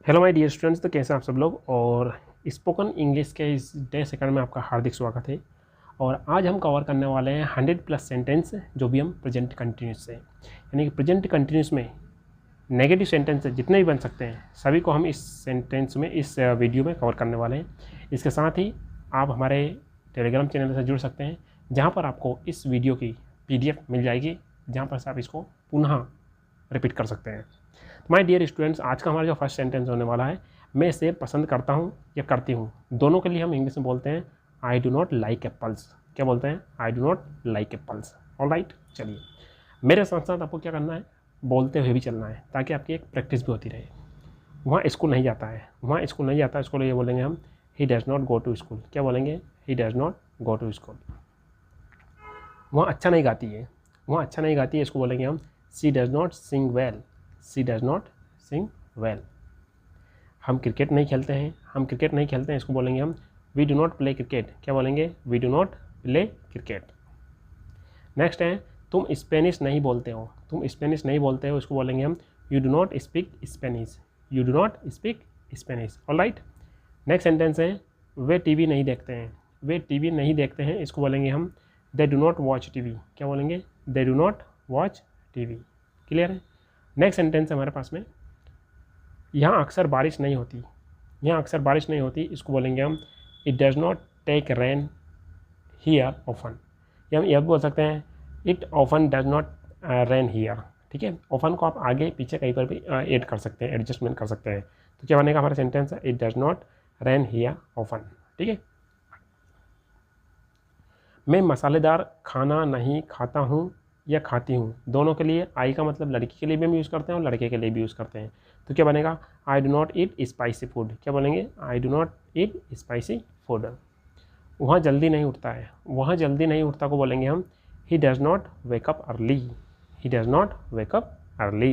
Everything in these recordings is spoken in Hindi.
हेलो माय डियर स्टूडेंट्स, तो कैसे हैं आप सब लोग। और स्पोकन इंग्लिश के इस डे सेकंड में आपका हार्दिक स्वागत है। और आज हम कवर करने वाले हैं 100+ सेंटेंस जो भी हम प्रेजेंट कंटिन्यूस से, यानी कि प्रेजेंट कंटिन्यूस में नेगेटिव सेंटेंस जितने भी बन सकते हैं सभी को हम इस सेंटेंस में इस वीडियो में कवर करने वाले हैं। इसके साथ ही आप हमारे टेलीग्राम चैनल से जुड़ सकते हैं, जहाँ पर आपको इस वीडियो की PDF मिल जाएगी, जहाँ पर से आप इसको पुनः रिपीट कर सकते हैं। माय डियर स्टूडेंट्स, आज का हमारा जो फर्स्ट सेंटेंस होने वाला है, मैं इसे पसंद करता हूँ या करती हूँ, दोनों के लिए हम इंग्लिश में बोलते हैं I do not like apples. क्या बोलते हैं? I do not like apples. Alright, चलिए मेरे साथ साथ आपको क्या करना है, बोलते हुए भी चलना है, ताकि आपकी एक प्रैक्टिस भी होती रहे। वहाँ स्कूल नहीं जाता है, वहाँ स्कूल नहीं जाता है, इसको ये बोलेंगे हम he does not go to school. क्या बोलेंगे? He does not go to school. वहाँ अच्छा नहीं गाती है, वहाँ अच्छा नहीं गाती है, इसको बोलेंगे हम she does not Singh well. She does not Singh well. हम क्रिकेट नहीं खेलते हैं, हम क्रिकेट नहीं खेलते हैं, इसको बोलेंगे हम we do not play cricket. क्या बोलेंगे? We do not play cricket. Next है तुम स्पेनिश नहीं बोलते हो, तुम स्पेनिश नहीं बोलते हो, इसको बोलेंगे हम you do not speak Spanish. You do not speak Spanish. Alright. Next sentence है वे टीवी नहीं देखते हैं, वे टीवी नहीं देखते हैं, इसको बोलेंगे हम they do not watch TV. क्या बोलेंगे? They do not watch TV. Clear है? नेक्स्ट सेंटेंस है हमारे पास में यहाँ अक्सर बारिश नहीं होती, यहाँ अक्सर बारिश नहीं होती, इसको बोलेंगे हम it does not take rain here often. या हम यह बोल सकते हैं it often does not rain here. ठीक है, ऑफन को आप आगे पीछे कहीं पर भी ऐड कर सकते हैं, एडजस्टमेंट कर सकते हैं। तो क्या बनेगा हमारा sentence? It does not rain here often. ठीक है। मैं मसालेदार खाना नहीं खाता हूँ या खाती हूँ, दोनों के लिए आई का मतलब लड़की के लिए भी हम यूज़ करते हैं और लड़के के लिए भी यूज़ करते हैं। तो क्या बनेगा? I do not eat spicy food. क्या बोलेंगे? I do not eat spicy food. वहाँ जल्दी नहीं उठता है, वहाँ जल्दी नहीं उठता को बोलेंगे हम he does not wake up early. He does not wake up early.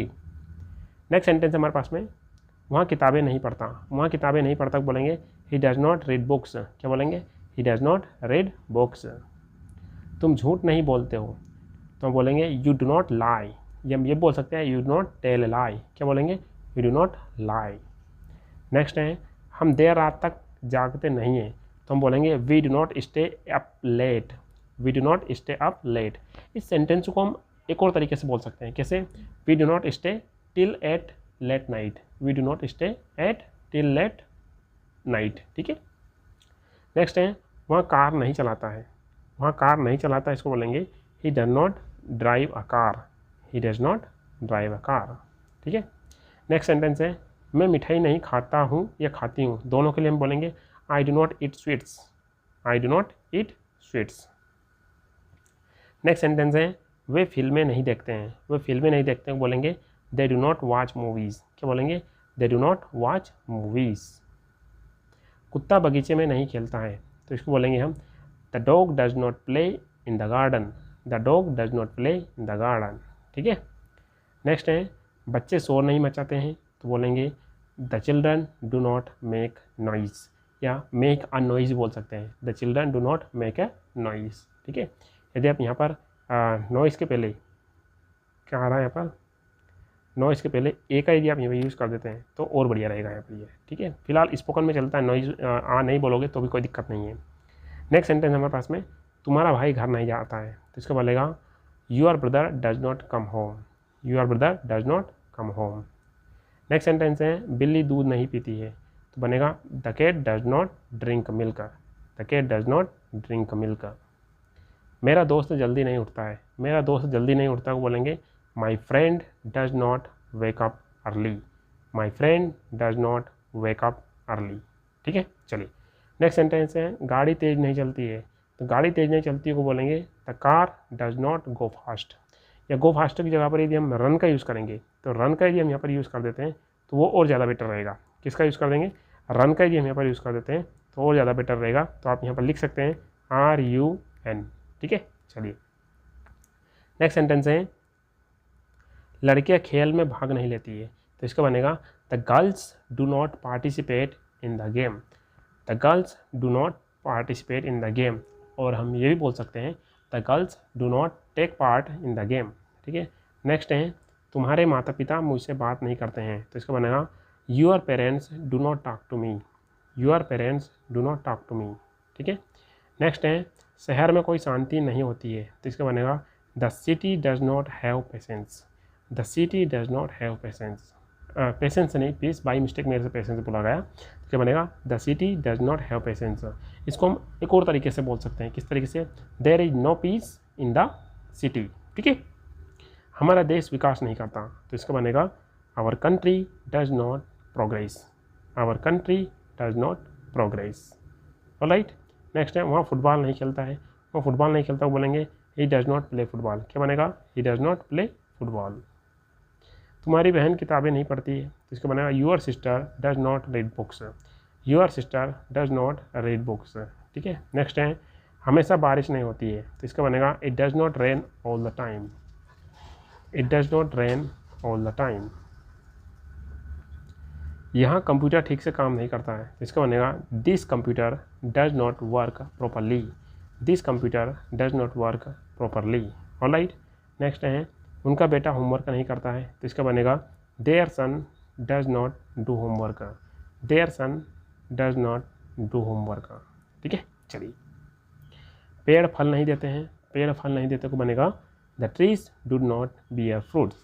Next sentence हमारे पास में वहाँ किताबें नहीं पढ़ता, वहाँ किताबें नहीं पढ़ता को बोलेंगे he does not read books. क्या बोलेंगे? He does not read books. तुम झूठ नहीं बोलते हो, तो हम बोलेंगे यू डू नॉट लाई। या हम ये बोल सकते हैं you do not tell lie. क्या बोलेंगे? You do not lie. Next है हम देर रात तक जागते नहीं हैं, तो हम बोलेंगे we do not stay up late. We do not stay up late. इस सेंटेंस को हम एक और तरीके से बोल सकते हैं, कैसे? We do not stay till at late night. We do not stay at till late night. ठीक है। नेक्स्ट है वहाँ कार नहीं चलाता है, वहाँ कार नहीं चलाता, इसको बोलेंगे he does not drive a car. He does not drive a car. ठीक है। नेक्स्ट सेंटेंस है मैं मिठाई नहीं खाता हूँ या खाती हूँ, दोनों के लिए हम बोलेंगे I do not eat sweets. I do not eat sweets. Next sentence है वे फिल्में नहीं देखते हैं, वे फिल्में नहीं देखते हैं, बोलेंगे they do not watch movies. क्या बोलेंगे? They do not watch movies. कुत्ता बगीचे में नहीं खेलता है, तो इसको बोलेंगे हम the dog does not play in the garden. The dog does not play in the garden. ठीक है। नेक्स्ट है बच्चे शोर नहीं मचाते हैं, तो बोलेंगे the children do not make noise. या मेक अ नॉइज़ बोल सकते हैं, the children do not make a noise. ठीक है। यदि आप यहाँ पर नॉइज़ के पहले क्या आ रहा है, यहाँ पर नॉइज़ के पहले ए का यदि आप यहाँ पर यूज़ कर देते हैं तो और बढ़िया रहेगा यहाँ पर ये। ठीक है। फिलहाल स्पोकन में चलता है नॉइज़ नहीं बोलोगे तो भी कोई दिक्कत नहीं है। नेक्स्ट सेंटेंस हमारे पास में तुम्हारा भाई घर नहीं जाता है, तो इसका बोलेगा your brother does not come home. Your brother does not come home. Next sentence है बिल्ली दूध नहीं पीती है, तो बनेगा the cat does not drink milk. The cat does not drink milk. मेरा दोस्त जल्दी नहीं उठता है, मेरा दोस्त जल्दी नहीं उठता को बोलेंगे my friend does not wake up early. My friend does not wake up early. ठीक है। चलिए नेक्स्ट सेंटेंस है गाड़ी तेज़ नहीं चलती है, तो गाड़ी तेज़ नहीं चलती को बोलेंगे the car does not go fast. या गो फास्ट की जगह पर यदि हम रन का यूज़ करेंगे, तो रन का यदि हम यहाँ पर यूज़ कर देते हैं तो वो और ज़्यादा बेटर रहेगा। किसका यूज़ कर देंगे? रन का यदि हम यहाँ पर यूज़ कर देते हैं तो और ज़्यादा बेटर रहेगा। तो आप यहाँ पर लिख सकते हैं RUN। ठीक है। चलिए नेक्स्ट सेंटेंस है लड़कियाँ खेल में भाग नहीं लेती है, तो इसका बनेगा the girls do not participate in the game. The girls do not participate in the game. और हम ये भी बोल सकते हैं the girls do not take part in the game. ठीक है। नेक्स्ट है तुम्हारे माता पिता मुझसे बात नहीं करते हैं, तो इसका बनेगा your parents do not talk to me, your parents do not talk to me, ठीक है। नेक्स्ट है शहर में कोई शांति नहीं होती है, तो इसका बनेगा the city does not have patience, the city does not have patience, patience नहीं पीस, बाई मिस्टेक मेरे से पेशेंस बोला गया, तो क्या बनेगा the city does not have patience. इसको हम एक और तरीके से बोल सकते हैं, किस तरीके से, there is no peace in the city, ठीक है। हमारा देश विकास नहीं करता, तो इसका बनेगा our country does not progress, our country does not progress, alright. Next है वहाँ फुटबॉल नहीं खेलता है, वो फुटबॉल नहीं खेलता, वो बोलेंगे he does not play football, क्या बनेगा he does not play football. तुम्हारी बहन किताबें नहीं पढ़ती है, तो इसका बनेगा your sister does not read books, your sister does not read books, ठीक है। नेक्स्ट है हमेशा बारिश नहीं होती है, तो इसका बनेगा it does not rain all the time, it does not rain all the time. यहाँ कंप्यूटर ठीक से काम नहीं करता है, तो इसका बनेगा this computer does not work properly, this computer does not work properly, alright. Next है उनका बेटा होमवर्क नहीं करता है, तो इसका बनेगा their son does not do homework, their son does not do homework, ठीक है। चलिए पेड़ फल नहीं देते हैं, पेड़ फल नहीं देते को बनेगा the trees do not bear fruits,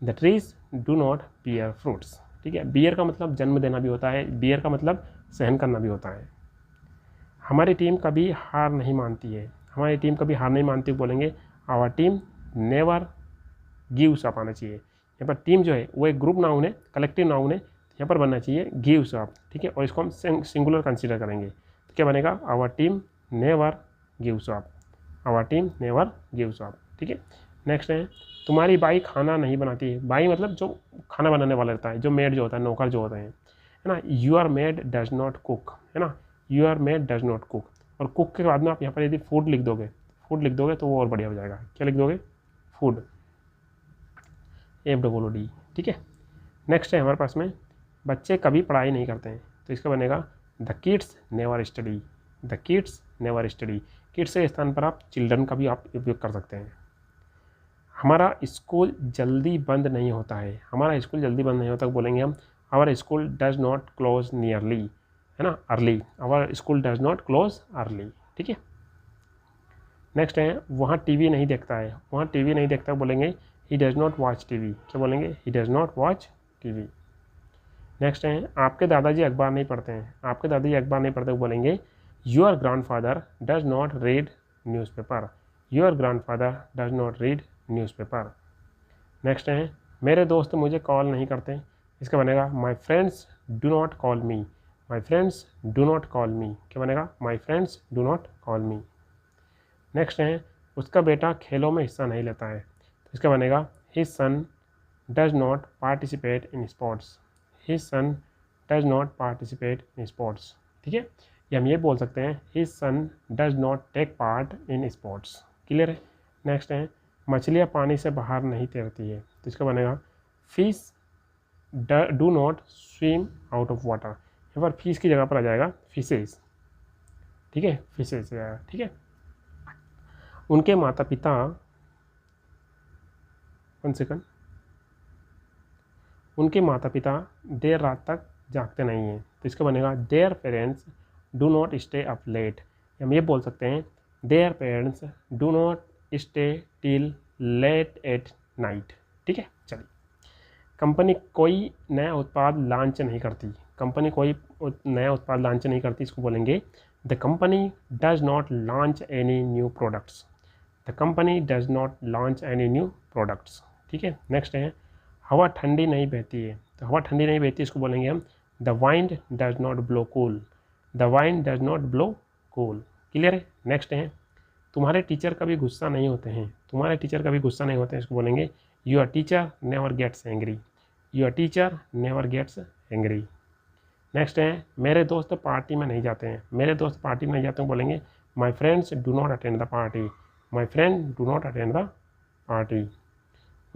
the trees do not bear fruits, ठीक है। बियर का मतलब जन्म देना भी होता है, बियर का मतलब सहन करना भी होता है। हमारी टीम कभी हार नहीं मानती है, हमारी टीम कभी हार नहीं मानती, बोलेंगे our team never gives up आना चाहिए। यहाँ पर टीम जो है वो एक ग्रुप नाउन है, कलेक्टिव नाउन है, यहाँ पर बनना चाहिए गिव्स अप, ठीक है। और इसको हम सिंगुलर कंसीडर करेंगे, तो क्या बनेगा our team never gives up, our team never gives up, ठीक है। नेक्स्ट है तुम्हारी बाई खाना नहीं बनाती है, बाई मतलब जो खाना बनाने वाला रहता है, जो मेड जो होता है, नौकर जो होते हैं, है ना। Your maid does not cook, है ना, your maid does not cook, और कुक के बाद में आप यहाँ पर यदि फूड लिख दोगे, फूड लिख दोगे तो वो और बढ़िया हो जाएगा, क्या लिख दोगे फूड, FWD, ठीक है। नेक्स्ट है हमारे पास में बच्चे कभी पढ़ाई नहीं करते हैं, तो इसका बनेगा the kids never study, the kids never study, kids के स्थान पर आप चिल्ड्रन का भी आप उपयोग कर सकते हैं। हमारा स्कूल जल्दी बंद नहीं होता है, हमारा स्कूल जल्दी बंद नहीं होता, बोलेंगे हम our school does not close nearly, है ना, early, our school does not close early, ठीक है। नेक्स्ट है वहाँ टीवी नहीं देखता है, वहाँ टीवी नहीं देखता, बोलेंगे he does not watch TV, क्या बोलेंगे he does not watch TV. Next है आपके दादाजी अखबार नहीं पढ़ते हैं, आपके दादाजी अखबार नहीं पढ़ते, बोलेंगे your grandfather does not read newspaper, your grandfather does not read newspaper. Next है मेरे दोस्त मुझे कॉल नहीं करते, इसका बनेगा my friends do not call me, my friends do not call मी, क्या बनेगा my friends do not call me. Next है उसका बेटा खेलों में हिस्सा नहीं लेता है, तो इसका बनेगा his son does not participate in sports, his son does not participate in sports, ठीक है। या हम ये बोल सकते हैं his son does not take part in sports, clear है। नेक्स्ट है मछलियाँ पानी से बाहर नहीं तैरती है, तो इसका बनेगा fish do not swim out of water, यहाँ पर फिश की जगह पर आ जाएगा फिशेस, ठीक है, फिशेस आएगा, ठीक है। उनके माता पिता, वन सेकंड, उनके माता पिता देर रात तक जागते नहीं हैं, तो इसका बनेगा their parents do not stay up late, हम ये बोल सकते हैं their parents do not stay till late at night, ठीक है। चलिए कंपनी कोई नया उत्पाद लॉन्च नहीं करती, कंपनी कोई नया उत्पाद लॉन्च नहीं करती, इसको बोलेंगे the company does not launch any new products, the company does not launch any new products, ठीक है। नेक्स्ट है हवा ठंडी नहीं बहती है, तो हवा ठंडी नहीं बहती, इसको बोलेंगे हम the wind does not blow cool, the wind does not blow cool, clear है। नेक्स्ट है तुम्हारे टीचर कभी गुस्सा नहीं होते हैं, तुम्हारे टीचर कभी गुस्सा नहीं होते हैं, इसको बोलेंगे your teacher never gets angry, your teacher never gets angry. Next है मेरे दोस्त पार्टी में नहीं जाते हैं, मेरे दोस्त पार्टी में नहीं जाते हैं, बोलेंगे my friends do not attend the party, my friend do not attend the party.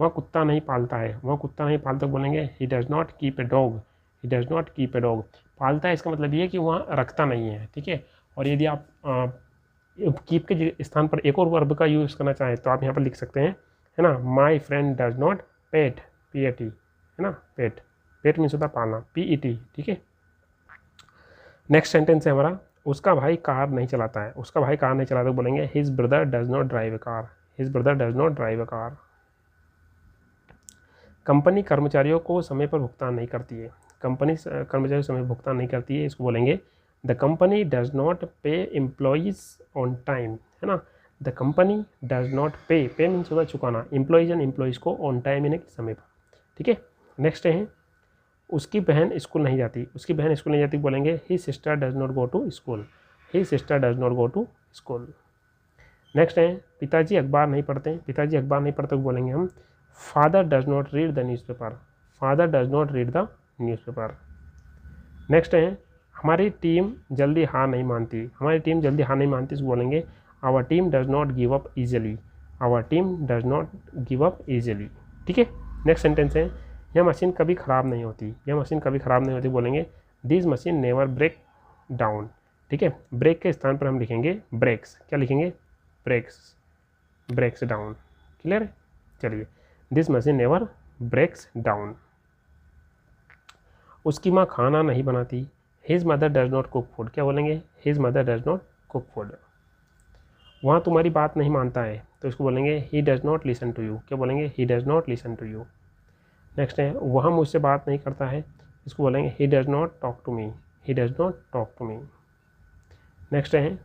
वह कुत्ता नहीं पालता है, वह कुत्ता नहीं पालता, बोलेंगे he does not keep a dog, he does not keep a dog. पालता है इसका मतलब ये है कि वहाँ रखता नहीं है, ठीक है। और यदि आप कीप के स्थान पर एक और वर्ब का यूज़ करना चाहें तो आप यहाँ पर लिख सकते हैं, है ना, my friend does not pet, PAT, है ना, पेट, पेट मीन्स होता है पालना, PET, ठीक है। नेक्स्ट सेंटेंस है हमारा, उसका भाई कार नहीं चलाता है। उसका भाई कार नहीं चलाता, बोलेंगे his brother does not drive a car, his brother does not drive a car. Company कर्मचारियों को समय पर भुगतान नहीं करती है। कंपनी कर्मचारियों को समय पर भुगतान नहीं करती है, इसको बोलेंगे द कंपनी डज नॉट पे एम्प्लॉयज़ ऑन टाइम, है ना। द कंपनी डज नॉट पे मीन्स होता है चुकाना, एम्प्लॉयज़ एंड एम्प्लॉयज़ को ऑन टाइम यानी समय पर, ठीक है। नेक्स्ट है, उसकी बहन स्कूल नहीं जाती। उसकी बहन स्कूल नहीं जाती, बोलेंगे he sister does not go to school, he sister does not go to school. Next है, पिताजी अखबार नहीं पढ़ते। पिताजी अखबार नहीं पढ़ते, बोलेंगे हम father does not read the newspaper, father does not read the newspaper. Next है, हमारी टीम जल्दी हार नहीं मानती। हमारी टीम जल्दी हार नहीं मानती, इसको बोलेंगे our team does not give up easily, our team does not give up easily, ठीक है। नेक्स्ट सेंटेंस है, यह मशीन कभी ख़राब नहीं होती। यह मशीन कभी ख़राब नहीं होती, बोलेंगे this machine never break down, ठीक है। ब्रेक के स्थान पर हम लिखेंगे ब्रेक्स, क्या लिखेंगे, ब्रेक्स, ब्रेक्स डाउन, क्लियर है। चलिए, this machine never breaks down. उसकी माँ खाना नहीं बनाती। His mother does not cook food, क्या बोलेंगे, his mother does not cook food. वहाँ तुम्हारी बात नहीं मानता है, तो इसको बोलेंगे he does not listen to you, क्या बोलेंगे, he does not listen to you. Next है, वह मुझसे बात नहीं करता है, इसको बोलेंगे he does not talk to me, he does not talk to me. Next है,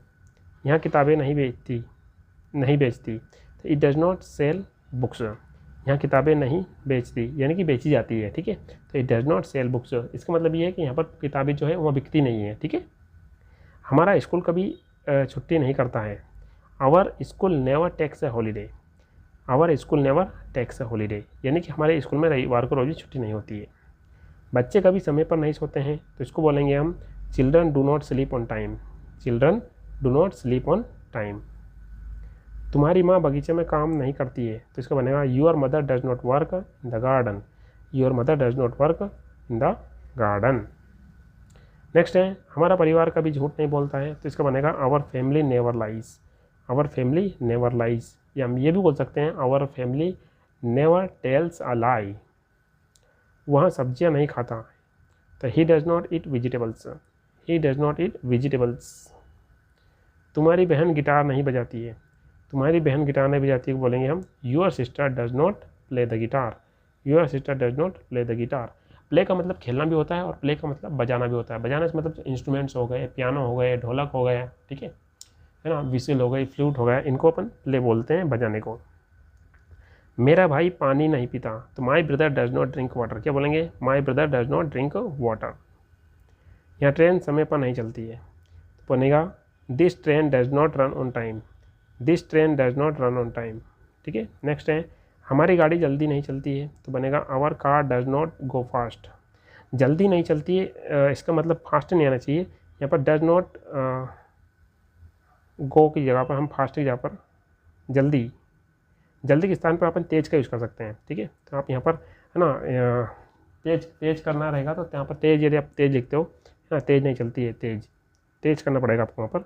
यहाँ किताबें नहीं बेचती, तो it does not sell books. यहाँ किताबें नहीं बेचती यानी कि बेची जाती है, ठीक है। तो it does not sell books, इसका मतलब ये है कि यहाँ पर किताबें जो है वो बिकती नहीं है, ठीक है। हमारा स्कूल कभी छुट्टी नहीं करता है। Our school never takes a holiday, our school never takes a holiday, यानी कि हमारे स्कूल में रविवार को रोज़ छुट्टी नहीं होती है। बच्चे कभी समय पर नहीं सोते हैं, तो इसको बोलेंगे हम children do not sleep on time, children do not sleep on time. तुम्हारी माँ बगीचे में काम नहीं करती है, तो इसका बनेगा your mother does not work in the garden, your mother does not work in the garden. Next है, हमारा परिवार कभी झूठ नहीं बोलता है, तो इसका बनेगा our family never lies, our family never lies. या हम ये भी बोल सकते हैं our family never tells a lie. वहाँ सब्जियाँ नहीं खाता, तो he does not eat vegetables, he does not eat vegetables. तुम्हारी बहन गिटार नहीं बजाती है, तुम्हारी बहन गिटार नहीं बजाती है, बोलेंगे हम your sister does not play the guitar, your sister does not play the guitar. Play का मतलब खेलना भी होता है और प्ले का मतलब बजाना भी होता है। बजाना से मतलब इंस्ट्रूमेंट्स हो गए, पियानो हो गए, ढोलक हो गया, ठीक है ना, विसिल हो गई, फ्लूट हो गया, इनको अपन प्ले बोलते हैं बजाने को। मेरा भाई पानी नहीं पीता, तो my brother does not drink water, क्या बोलेंगे, my brother does not drink water. यहाँ ट्रेन समय पर नहीं चलती है, तो बनेगा this train does not run on time, this train does not run on time, ठीक है। नेक्स्ट है, हमारी गाड़ी जल्दी नहीं चलती है, तो बनेगा our car does not go fast. जल्दी नहीं चलती है, इसका मतलब फास्ट नहीं आना चाहिए, यहाँ पर डज नॉट गो की जगह पर हम फास्ट की जगह पर जल्दी, जल्दी के स्थान पर अपन तेज़ का यूज़ कर सकते हैं, ठीक है। तो आप यहाँ पर है ना तेज करना रहेगा, तो यहाँ पर तेज़, यदि आप तेज़ लिखते हो है ना, तेज़ नहीं चलती है, तेज़ करना पड़ेगा आपको वहाँ पर,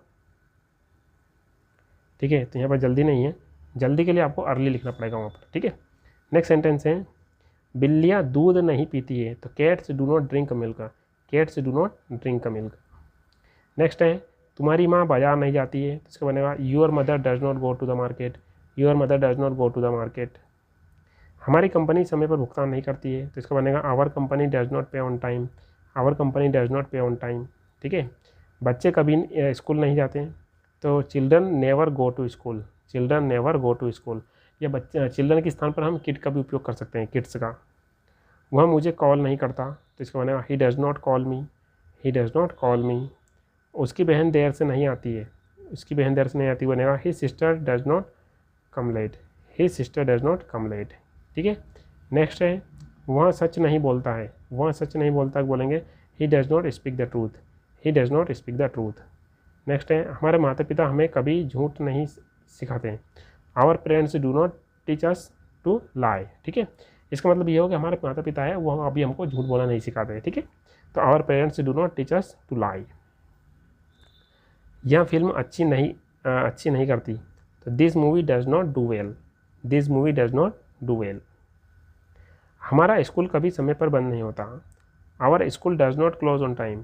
ठीक है। तो यहाँ पर जल्दी नहीं है, जल्दी के लिए आपको अर्ली लिखना पड़ेगा वहाँ पर, ठीक है। नेक्स्ट सेंटेंस है, बिल्लियाँ दूध नहीं पीती है, तो cats do not drink milk, cats do not drink milk. Next है, तुम्हारी माँ बाजार नहीं जाती है, तो इसका बनेगा your mother does not go to the market, your mother does not go to the market. हमारी कंपनी समय पर भुगतान नहीं करती है, तो इसका बनेगा our company does not pay on time, our company does not pay on time, ठीक है। बच्चे कभी स्कूल नहीं जाते, तो children never go to school, children never go to school. या बच्चे चिल्ड्रन के स्थान पर हम किड का भी उपयोग कर सकते हैं, किड्स का। वह मुझे कॉल नहीं करता, तो इसका बनेगा he does not call me, he does not call मी। उसकी बहन देर से नहीं आती है, उसकी बहन देर से नहीं आती, बनेगा he sister does not come late, he sister does not come late, ठीक है। नेक्स्ट है, वह सच नहीं बोलता है, वह सच नहीं बोलता, बोलेंगे he does not speak the truth, he does not speak the truth. Next है, हमारे माता पिता हमें कभी झूठ नहीं सिखाते हैं, our parents do not teach us to lie, ठीक है। इसका मतलब ये हो कि हमारे माता पिता है वो अभी हमको झूठ बोलना नहीं सिखाते हैं, ठीक है। तो our parents do not teach us to lie. यह फिल्म अच्छी नहीं करती, तो this movie does not do well, this movie does not do well. हमारा स्कूल कभी समय पर बंद नहीं होता, our school does not close on time,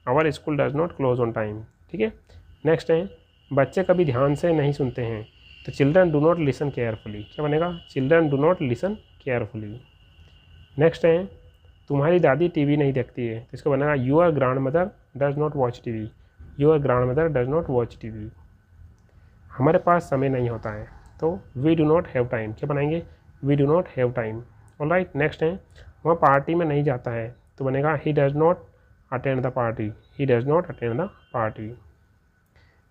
our school does not close on time, ठीक है। नेक्स्ट है बच्चे कभी ध्यान से नहीं सुनते हैं, तो children do not listen carefully, क्या बनेगा, children do not listen carefully. Next है तुम्हारी दादी टीवी नहीं देखती है, तो इसका बनेगा your grandmother does not watch TV, your grandmother does not watch TV. हमारे पास समय नहीं होता है, तो we do not have time, क्या बनाएंगे, we do not have time. Alright, next है वह पार्टी में नहीं जाता है, तो बनेगा he does not attend the party, he does not attend the party.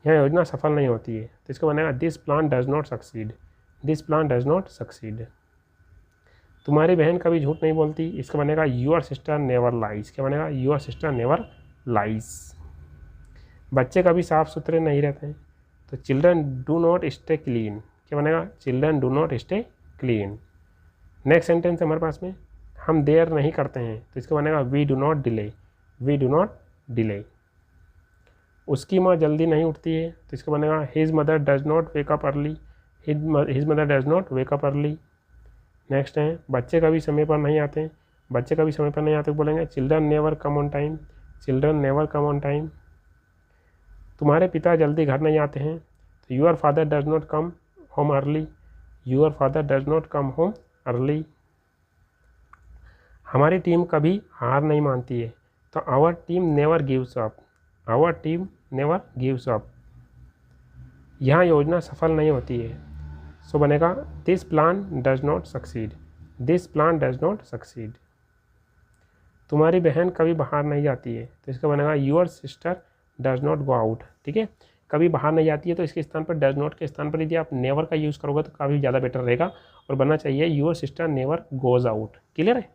यह योजना सफल नहीं होती है, तो इसका बनेगा this plan does not succeed, this plan does not succeed. तुम्हारी बहन कभी झूठ नहीं बोलती, इसका बनेगा योर सिस्टर नेवर लाइज, क्या बनेगा, योर सिस्टर नेवर लाइज। बच्चे कभी साफ सुथरे नहीं रहते हैं, तो children do not stay clean, क्या बनेगा, children do not stay clean. Next sentence है हमारे पास में हम देर नहीं करते हैं, तो इसका बनेगा we do not delay, we do not delay. उसकी माँ जल्दी नहीं उठती है, तो इसका बनेगा his mother does not wake up early, his mother does not wake up early. Next है बच्चे कभी समय पर नहीं आते हैं, बच्चे कभी समय पर नहीं आते बोलेंगे children never come on time, children never come on time. तुम्हारे पिता जल्दी घर नहीं आते हैं, तो your father does not come home early, your father does not come home early. हमारी टीम कभी हार नहीं मानती है, तो our team never gives up, our team never gives up. यहाँ योजना सफल नहीं होती है, सो बनेगा this plan does not succeed, this plan does not succeed. तुम्हारी बहन कभी बाहर नहीं जाती है, तो इसका बनेगा your sister does not go out, ठीक है। कभी बाहर नहीं जाती है, तो इसके स्थान पर डज नॉट के स्थान पर यदि आप नेवर का यूज़ करोगे तो काफ़ी ज़्यादा बेटर रहेगा और बनना चाहिए your sister never goes out. Clear है।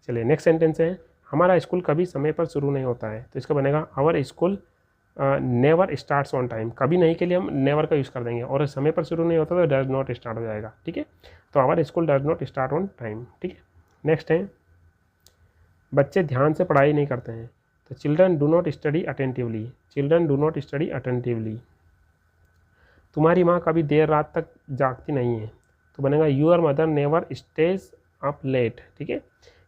चलिए नेक्स्ट सेंटेंस है हमारा स्कूल कभी समय पर शुरू नहीं होता है, तो इसका बनेगा our school never starts on time. कभी नहीं के लिए हम नेवर का यूज़ कर देंगे और समय पर शुरू नहीं होता तो डज नॉट स्टार्ट हो जाएगा, ठीक है। तो our school does not start on time, ठीक है। नेक्स्ट है बच्चे ध्यान से पढ़ाई नहीं करते हैं, तो children do not study attentively, children do not study attentively. तुम्हारी माँ कभी देर रात तक जागती नहीं है, तो बनेगा your mother never stays up late, ठीक है।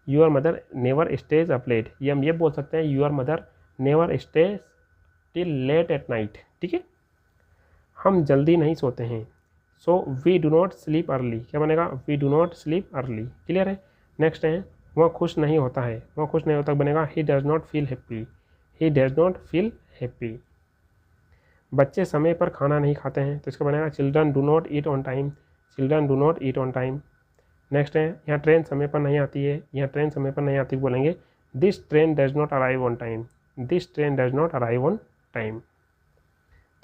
Your mother never stays up late, ये हम ये बोल सकते हैं your mother never stays till late at night, ठीक है। हम जल्दी नहीं सोते हैं, so we do not sleep early, क्या बनेगा, we do not sleep early. Clear है। नेक्स्ट है वह खुश नहीं होता है, वह खुश नहीं होता बनेगा he does not feel happy, he does not feel happy. बच्चे समय पर खाना नहीं खाते हैं, तो इसका बनेगा children do not eat on time, children do not eat on time. Next है यहाँ ट्रेन समय पर नहीं आती है, यहाँ ट्रेन समय पर नहीं आती बोलेंगे this train does not arrive on time, this train does not arrive on time.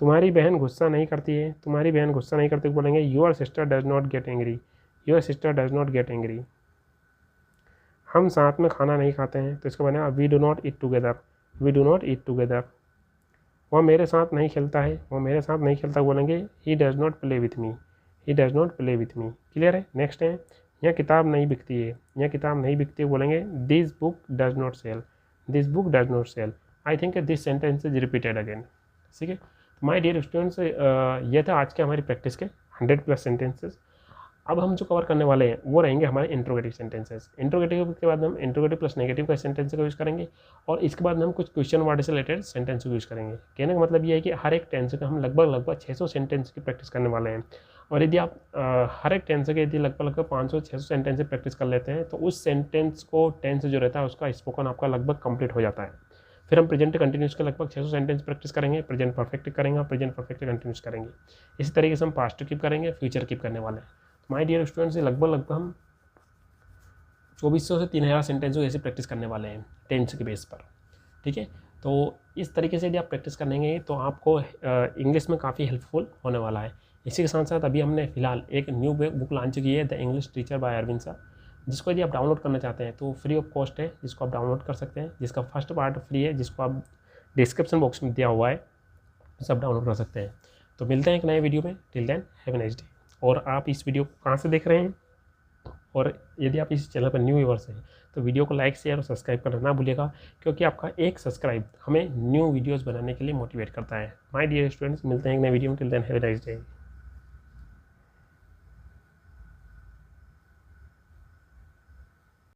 तुम्हारी बहन गुस्सा नहीं करती है, तुम्हारी बहन गुस्सा नहीं करती बोलेंगे your sister does not get angry, your sister does not get angry. हम साथ में खाना नहीं खाते हैं, तो इसका बनेगा we do not eat together, we do not eat together. वह मेरे साथ नहीं खेलता है, वह मेरे साथ नहीं खेलता बोलेंगे he does not play with me, he does not play with me. Clear है। नेक्स्ट है यह किताब नहीं बिकती है, यह किताब नहीं बिकती है बोलेंगे this book does not sell, this book does not sell. I think this sentence is repeated again, ठीक है। माय डियर स्टूडेंट्स, ये था आज के हमारी प्रैक्टिस के 100+ सेंटेंसेस। अब हम जो कवर करने वाले हैं वो रहेंगे हमारे इंट्रोगेटिव सेंटेंसेस। इंट्रोगेटिव के बाद हम इंट्रोगेटिव प्लस नेगेटिव का सेंटेंस का यूज़ करेंगे और इसके बाद हम कुछ क्वेश्चन वर्ड से रिलेटेड सेंटेंस को यूज़ करेंगे। कहने का मतलब ये है कि हर एक टेंस का हम लगभग 600 सेंटेंस की प्रैक्टिस करने वाले हैं। और यदि आप हर एक टेंस के यदि लगभग 500-600 सेंटेंस से प्रैक्टिस कर लेते हैं तो उस सेंटेंस को टेंस जो रहता है उसका स्पोकन आपका लगभग कंप्लीट हो जाता है। फिर हम प्रेजेंट कंटिन्यूस के लगभग 600 सेंटेंस प्रैक्टिस करेंगे, प्रेजेंट परफेक्ट करेंगे, प्रेजेंट परफेक्ट कंटिन्यूस करेंगे। इसी तरीके से हम पास्ट कीप करेंगे, फ्यूचर कीप करने वाले हैं। माय डियर स्टूडेंट्स, लगभग हम 2400 से 3000 सेंटेंस ऐसे प्रैक्टिस करने वाले हैं टेंस के बेस पर, ठीक है। तो इस तरीके से यदि आप प्रैक्टिस करेंगे तो आपको इंग्लिश में काफ़ी हेल्पफुल होने वाला है। इसी के साथ साथ अभी हमने फिलहाल एक न्यू बुक लॉन्च की है, the English teacher by Arvind sir, जिसको यदि आप डाउनलोड करना चाहते हैं तो फ्री ऑफ कॉस्ट है, जिसको आप डाउनलोड कर सकते हैं। जिसका फर्स्ट पार्ट फ्री है, जिसको आप डिस्क्रिप्शन बॉक्स में दिया हुआ है, सब डाउनलोड कर सकते हैं। तो मिलते हैं एक नए वीडियो में। Till then have a nice day. और आप इस वीडियो को कहाँ से देख रहे हैं, और यदि आप इस चैनल पर न्यू व्यूअर्स हैं तो वीडियो को लाइक, शेयर और सब्सक्राइब करना ना भूलिएगा, क्योंकि आपका एक सब्सक्राइब हमें न्यू वीडियोस बनाने के लिए मोटिवेट करता है। माय डियर स्टूडेंट्स, मिलते हैं एक नए वीडियो में। Till then have a nice day.